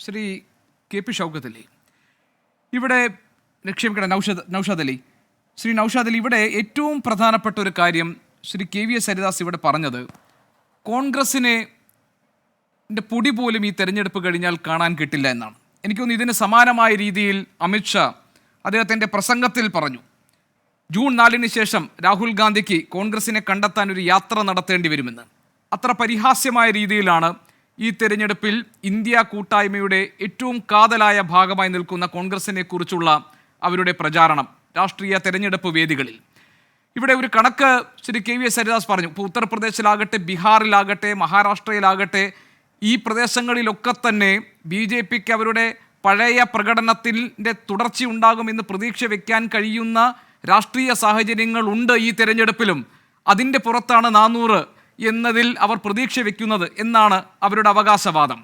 Shri K P Shoukath Ali, ഇവിടെ ക്ഷമിക്കണം, നൗഷാദ് അലി, ശ്രീ നൗഷാദ് അലി, ഇവിടെ ഏറ്റവും പ്രധാനപ്പെട്ട ഒരു കാര്യം Shri K V S Haridas ഇവിടെ പറഞ്ഞത്, കോൺഗ്രസിനെ പൊടി പോലും ഈ തെരഞ്ഞെടുപ്പ് കഴിഞ്ഞാൽ കാണാൻ കിട്ടില്ല എന്നാണ്. എനിക്ക് തോന്നുന്നു ഇതിന് സമാനമായ രീതിയിൽ അമിത്ഷാ അദ്ദേഹത്തിൻ്റെ പ്രസംഗത്തിൽ പറഞ്ഞു, ജൂൺ 4-ന് ശേഷം രാഹുൽ ഗാന്ധിക്ക് കോൺഗ്രസിനെ കണ്ടെത്താൻ ഒരു യാത്ര നടത്തേണ്ടി വരുമെന്ന്. അത്ര പരിഹാസ്യമായ രീതിയിലാണ് ഈ തെരഞ്ഞെടുപ്പിൽ ഇന്ത്യ കൂട്ടായ്മയുടെ ഏറ്റവും കാതലായ ഭാഗമായി നിൽക്കുന്ന കോൺഗ്രസിനെ കുറിച്ചുള്ള അവരുടെ പ്രചാരണം രാഷ്ട്രീയ തെരഞ്ഞെടുപ്പ് വേദികളിൽ. ഇവിടെ ഒരു കണക്ക് Shri K V S Haridas പറഞ്ഞു. ഇപ്പോൾ ഉത്തർപ്രദേശിലാകട്ടെ, ബീഹാറിലാകട്ടെ, മഹാരാഷ്ട്രയിലാകട്ടെ, ഈ പ്രദേശങ്ങളിലൊക്കെ തന്നെ ബി ജെ പിക്ക് അവരുടെ പഴയ പ്രകടനത്തിൻ്റെ തുടർച്ചയുണ്ടാകുമെന്ന് പ്രതീക്ഷ വയ്ക്കാൻ കഴിയുന്ന രാഷ്ട്രീയ സാഹചര്യങ്ങളുണ്ട് ഈ തെരഞ്ഞെടുപ്പിലും. അതിൻ്റെ പുറത്താണ് 400 എന്നതിൽ അവർ പ്രതീക്ഷ വയ്ക്കുന്നത് എന്നാണ് അവരുടെ അവകാശവാദം.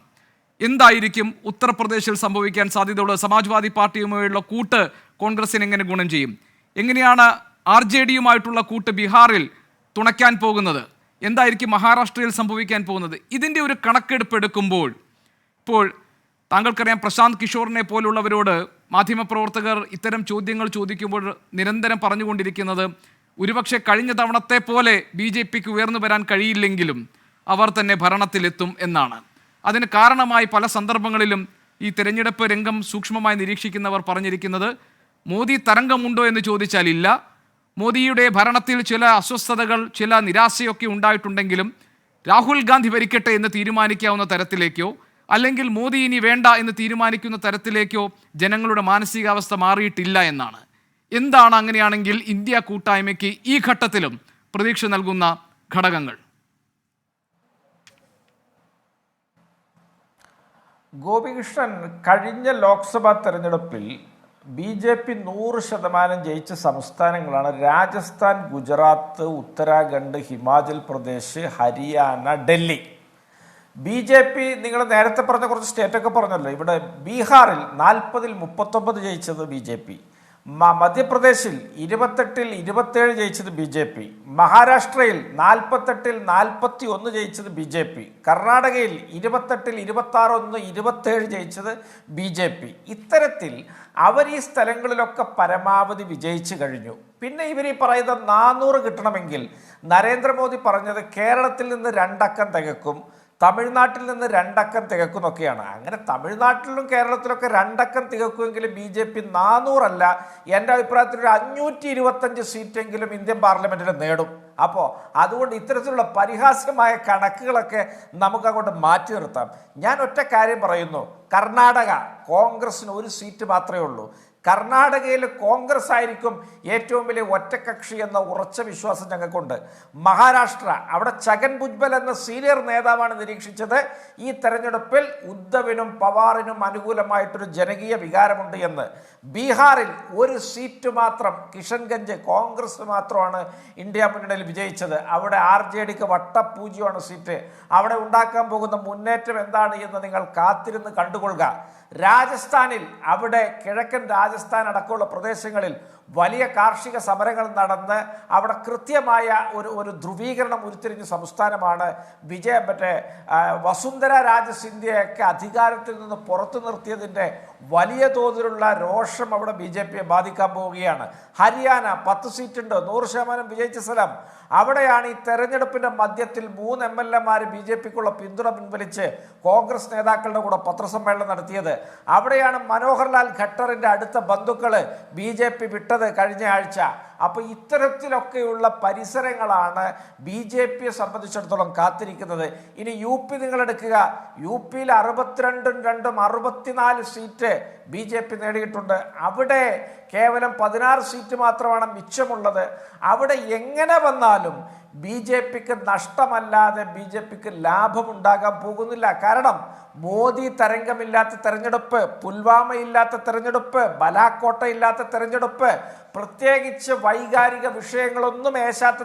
എന്തായിരിക്കും ഉത്തർപ്രദേശിൽ സംഭവിക്കാൻ സാധ്യതയുള്ളത്? സമാജ്വാദി പാർട്ടിയുമായുള്ള കൂട്ട് കോൺഗ്രസിന് എങ്ങനെ ഗുണം ചെയ്യും? എങ്ങനെയാണ് RJD-യുമായിട്ടുള്ള കൂട്ട് ബീഹാറിൽ തുണയ്ക്കാൻ പോകുന്നത്? എന്തായിരിക്കും മഹാരാഷ്ട്രയിൽ സംഭവിക്കാൻ പോകുന്നത്? ഇതിൻ്റെ ഒരു കണക്കെടുപ്പ് എടുക്കുമ്പോൾ ഇപ്പോൾ താങ്കൾക്കറിയാം, പ്രശാന്ത് കിഷോറിനെ പോലുള്ളവരോട് മാധ്യമപ്രവർത്തകർ ഇത്തരം ചോദ്യങ്ങൾ ചോദിക്കുമ്പോൾ നിരന്തരം പറഞ്ഞുകൊണ്ടിരിക്കുന്നത്, ഒരുപക്ഷെ കഴിഞ്ഞ തവണത്തെ പോലെ BJPക്ക് ഉയർന്നു വരാൻ കഴിയില്ലെങ്കിലും അവർ തന്നെ ഭരണത്തിലെത്തും എന്നാണ്. അതിന് കാരണമായി പല സന്ദർഭങ്ങളിലും ഈ തെരഞ്ഞെടുപ്പ് രംഗം സൂക്ഷ്മമായി നിരീക്ഷിക്കുന്നവർ പറഞ്ഞിരിക്കുന്നത്, മോദി തരംഗമുണ്ടോ എന്ന് ചോദിച്ചാൽ ഇല്ല. മോദിയുടെ ഭരണത്തിൽ ചില അസ്വസ്ഥതകൾ, ചില നിരാശയൊക്കെ ഉണ്ടായിട്ടുണ്ടെങ്കിലും രാഹുൽ ഗാന്ധി ഭരിക്കട്ടെ എന്ന് തീരുമാനിക്കാവുന്ന തരത്തിലേക്കോ അല്ലെങ്കിൽ മോദി ഇനി വേണ്ട എന്ന് തീരുമാനിക്കുന്ന തരത്തിലേക്കോ ജനങ്ങളുടെ മാനസികാവസ്ഥ മാറിയിട്ടില്ല എന്നാണ്. എന്താണ് അങ്ങനെയാണെങ്കിൽ ഇന്ത്യ കൂട്ടായ്മയ്ക്ക് ഈ ഘട്ടത്തിലും പ്രതീക്ഷ നൽകുന്ന ഘടകങ്ങൾ? ഗോപികൃഷ്ണൻ, കഴിഞ്ഞ ലോക്സഭാ തെരഞ്ഞെടുപ്പിൽ BJP 100% ജയിച്ച സംസ്ഥാനങ്ങളാണ് രാജസ്ഥാൻ, ഗുജറാത്ത്, ഉത്തരാഖണ്ഡ്, ഹിമാചൽ പ്രദേശ്, ഹരിയാന, ഡൽഹി. BJP നിങ്ങൾ നേരത്തെ പറഞ്ഞ കുറച്ച് സ്റ്റേറ്റൊക്കെ പറഞ്ഞല്ലോ. ഇവിടെ ബീഹാറിൽ 40-ൽ 39 ജയിച്ചത് BJP, മധ്യപ്രദേശിൽ 28-ൽ 27 ജയിച്ചത് BJP, മഹാരാഷ്ട്രയിൽ 48-ൽ 41 ജയിച്ചത് BJP, കർണാടകയിൽ 28-ൽ 26, 27 ജയിച്ചത് BJP. ഇത്തരത്തിൽ അവർ ഈ സ്ഥലങ്ങളിലൊക്കെ പരമാവധി വിജയിച്ചു കഴിഞ്ഞു. പിന്നെ ഇവർ ഈ പറയുന്ന 400 കിട്ടണമെങ്കിൽ നരേന്ദ്രമോദി പറഞ്ഞത് കേരളത്തിൽ നിന്ന് 2 അക്കം തികക്കും, തമിഴ്നാട്ടിൽ നിന്ന് 2 അക്കം തികക്കുന്നൊക്കെയാണ്. അങ്ങനെ തമിഴ്നാട്ടിലും കേരളത്തിലൊക്കെ 2 അക്കം തികക്കുമെങ്കിലും BJP 400 അല്ല, എൻ്റെ അഭിപ്രായത്തിൽ ഒരു 525 സീറ്റെങ്കിലും ഇന്ത്യൻ പാർലമെന്റിൽ നേടും. അപ്പോൾ അതുകൊണ്ട് ഇത്തരത്തിലുള്ള പരിഹാസ്യമായ കണക്കുകളൊക്കെ നമുക്കങ്ങോട്ട് മാറ്റി നിർത്താം. ഞാൻ ഒറ്റ കാര്യം പറയുന്നു, കർണാടക കോൺഗ്രസിന് 1 സീറ്റ് മാത്രമേ ഉള്ളൂ. കർണാടകയിൽ കോൺഗ്രസ് ആയിരിക്കും ഏറ്റവും വലിയ ഒറ്റക്കക്ഷി എന്ന ഉറച്ച വിശ്വാസം ഞങ്ങൾക്കുണ്ട്. മഹാരാഷ്ട്ര, അവിടെ ഛഗൻ ഭുജ്ബൽ എന്ന സീനിയർ നേതാവാണ് നിരീക്ഷിച്ചത്, ഈ തെരഞ്ഞെടുപ്പിൽ ഉദ്ധവിനും പവാറിനും അനുകൂലമായിട്ടൊരു ജനകീയ വികാരമുണ്ട് എന്ന്. ബീഹാറിൽ 1 സീറ്റ് മാത്രം, കിഷൻഗഞ്ച്, കോൺഗ്രസ് മാത്രമാണ് ഇന്ത്യ മുന്നണിയിൽ വിജയിച്ചത്. അവിടെ RJDക്ക് വട്ടപൂജ്യമാണ് സീറ്റ്. അവിടെ ഉണ്ടാക്കാൻ പോകുന്ന മുന്നേറ്റം എന്താണ് എന്ന് നിങ്ങൾ കാത്തിരുന്ന് കണ്ടുകൊള്ളുക. രാജസ്ഥാനിൽ, അവിടെ കിഴക്കൻ രാജസ്ഥാൻ അടക്കമുള്ള പ്രദേശങ്ങളിൽ വലിയ കാർഷിക സമരങ്ങൾ നടന്ന് അവിടെ കൃത്യമായ ഒരു ധ്രുവീകരണം ഉരുത്തിരിഞ്ഞ സംസ്ഥാനമാണ്. വസുന്ധര രാജ സിന്ധ്യയൊക്കെ അധികാരത്തിൽ നിന്ന് പുറത്തു നിർത്തിയതിൻ്റെ വലിയ തോതിലുള്ള രോഷം അവിടെ BJPയെ ബാധിക്കാൻ പോവുകയാണ്. ഹരിയാന 10 സീറ്റുണ്ട്, 100% വിജയിച്ച സ്ഥലം. അവിടെയാണ് ഈ തെരഞ്ഞെടുപ്പിൻ്റെ മധ്യത്തിൽ 3 MLA-മാർ BJPക്കുള്ള പിന്തുണ പിൻവലിച്ച് കോൺഗ്രസ് നേതാക്കളുടെ കൂടെ പത്രസമ്മേളനം നടത്തിയത്. അവിടെയാണ് മനോഹർലാൽ ഖട്ടറിൻ്റെ അടുത്ത ബന്ധുക്കൾ BJP വിട്ടത് കഴിഞ്ഞ ആഴ്ച. അപ്പോൾ ഇത്തരത്തിലൊക്കെയുള്ള പരിസരങ്ങളാണ് BJPയെ സംബന്ധിച്ചിടത്തോളം കാത്തിരിക്കുന്നത്. ഇനി UP നിങ്ങളെടുക്കുക, UPയിൽ 62-ഉം 2-ഉം 64 സീറ്റ് BJP നേടിയിട്ടുണ്ട്. അവിടെ കേവലം 16 സീറ്റ് മാത്രമാണ് മിച്ചമുള്ളത്. അവിടെ എങ്ങനെ വന്നാലും BJPക്ക് നഷ്ടമല്ലാതെ BJPക്ക് ലാഭമുണ്ടാകാൻ പോകുന്നില്ല. കാരണം മോദി തരംഗമില്ലാത്ത തെരഞ്ഞെടുപ്പ്, പുൽവാമ ഇല്ലാത്ത തെരഞ്ഞെടുപ്പ്, ബലാക്കോട്ട ഇല്ലാത്ത തെരഞ്ഞെടുപ്പ്, പ്രത്യേകിച്ച് വൈകാരിക വിഷയങ്ങളൊന്നും ഏശാത്ത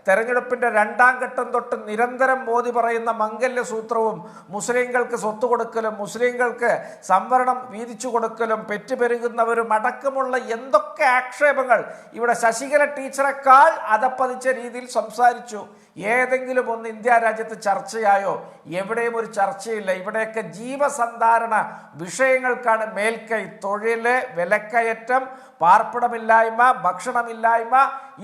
തെരഞ്ഞെടുപ്പിൻ്റെ 2ാം ഘട്ടം തൊട്ട് നിരന്തരം മോദി പറയുന്ന മംഗല്യ സൂത്രവും മുസ്ലിങ്ങൾക്ക് സ്വത്ത് കൊടുക്കലും മുസ്ലിങ്ങൾക്ക് സംവരണം വീതിച്ചു കൊടുക്കലും പെറ്റുപെരുകുന്നവരും അടക്കമുള്ള എന്തൊക്കെ ആക്ഷേപങ്ങൾ ഇവിടെ ശശികല ടീച്ചറെക്കാൾ അതപ്പതിച്ച രീതിയിൽ സംസാരിച്ചു. ഏതെങ്കിലും ഒന്ന് ഇന്ത്യ രാജ്യത്ത് ചർച്ചയായോ? എവിടെയും ഒരു ചർച്ചയില്ല. ഇവിടെയൊക്കെ ജീവസന്ധാരണ വിഷയങ്ങൾക്കാണ് മേൽക്കൈ. തൊഴില്, വിലക്കയറ്റം, പാർപ്പിടമില്ലായ്മ, ഭക്ഷണമില്ലായ്മ,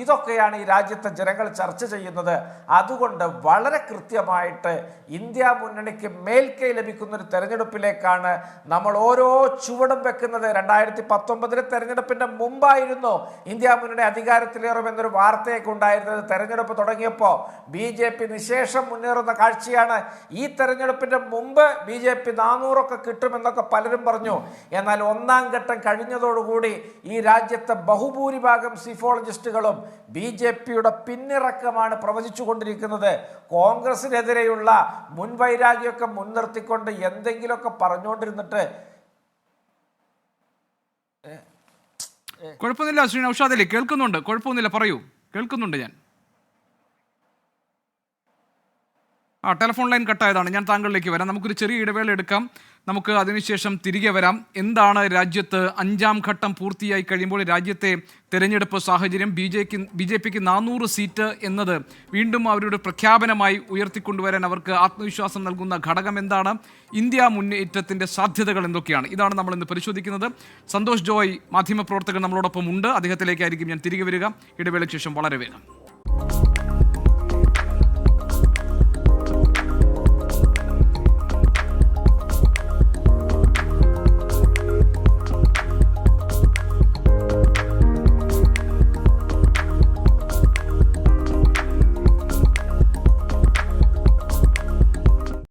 ഇതൊക്കെയാണ് ഈ രാജ്യത്തെ ജനങ്ങൾ ചർച്ച ചെയ്യുന്നത്. അതുകൊണ്ട് വളരെ കൃത്യമായിട്ട് ഇന്ത്യ മുന്നണിക്ക് മേൽക്കൈ ലഭിക്കുന്ന ഒരു തെരഞ്ഞെടുപ്പിലേക്കാണ് നമ്മൾ ഓരോ ചുവടും വെക്കുന്നത്. 2019 തെരഞ്ഞെടുപ്പിന്റെ മുമ്പായിരുന്നു ഇന്ത്യ മുന്നണി അധികാരത്തിലേറുമെന്നൊരു വാർത്തയൊക്കെ ഉണ്ടായിരുന്നത്. തെരഞ്ഞെടുപ്പ് തുടങ്ങിയപ്പോൾ BJP നിശേഷം മുന്നേറുന്ന കാഴ്ചയാണ്. ഈ തെരഞ്ഞെടുപ്പിന്റെ മുമ്പ് BJP 400 ഒക്കെ കിട്ടുമെന്നൊക്കെ പലരും പറഞ്ഞു. എന്നാൽ ഒന്നാം ഘട്ടം കഴിഞ്ഞതോടുകൂടി ഈ രാജ്യത്തെ ബഹുഭൂരിഭാഗം സിഫോളജിസ്റ്റുകളും BJPയുടെ പിന്നിറക്കമാണ് പ്രവചിച്ചുകൊണ്ടിരിക്കുന്നത്. കോൺഗ്രസിനെതിരെയുള്ള മുൻവൈരാഗ്യമൊക്കെ മുൻനിർത്തിക്കൊണ്ട് എന്തെങ്കിലുമൊക്കെ പറഞ്ഞുകൊണ്ടിരുന്നിട്ട് കുഴപ്പമൊന്നുമില്ല. ശ്രീ നൗഷാദ് അലി കേൾക്കുന്നുണ്ട്, കുഴപ്പമൊന്നുമില്ല, പറയൂ. കേൾക്കുന്നുണ്ട് ഞാൻ. ടെലിഫോൺ ലൈൻ കട്ടായതാണ്. ഞാൻ താങ്കളിലേക്ക് വരാം. നമുക്കൊരു ചെറിയ ഇടവേള എടുക്കാം. നമുക്ക് അതിനുശേഷം തിരികെ വരാം. എന്താണ് രാജ്യത്ത് 5ാം ഘട്ടം പൂർത്തിയായി കഴിയുമ്പോൾ രാജ്യത്തെ തെരഞ്ഞെടുപ്പ് സാഹചര്യം? BJPക്ക് 400 സീറ്റ് എന്നത് വീണ്ടും അവരുടെ പ്രഖ്യാപനമായി ഉയർത്തിക്കൊണ്ടുവരാൻ അവർക്ക് ആത്മവിശ്വാസം നൽകുന്ന ഘടകം എന്താണ്? ഇന്ത്യ മുന്നേറ്റത്തിൻ്റെ സാധ്യതകൾ എന്തൊക്കെയാണ്? ഇതാണ് നമ്മൾ ഇന്ന് പരിശോധിക്കുന്നത്. സന്തോഷ് ജോയ് മാധ്യമപ്രവർത്തകൻ നമ്മളോടൊപ്പം ഉണ്ട്. അദ്ദേഹത്തിലേക്കായിരിക്കും ഞാൻ തിരികെ വരിക ഇടവേളയ്ക്ക് ശേഷം വളരെ വേഗം.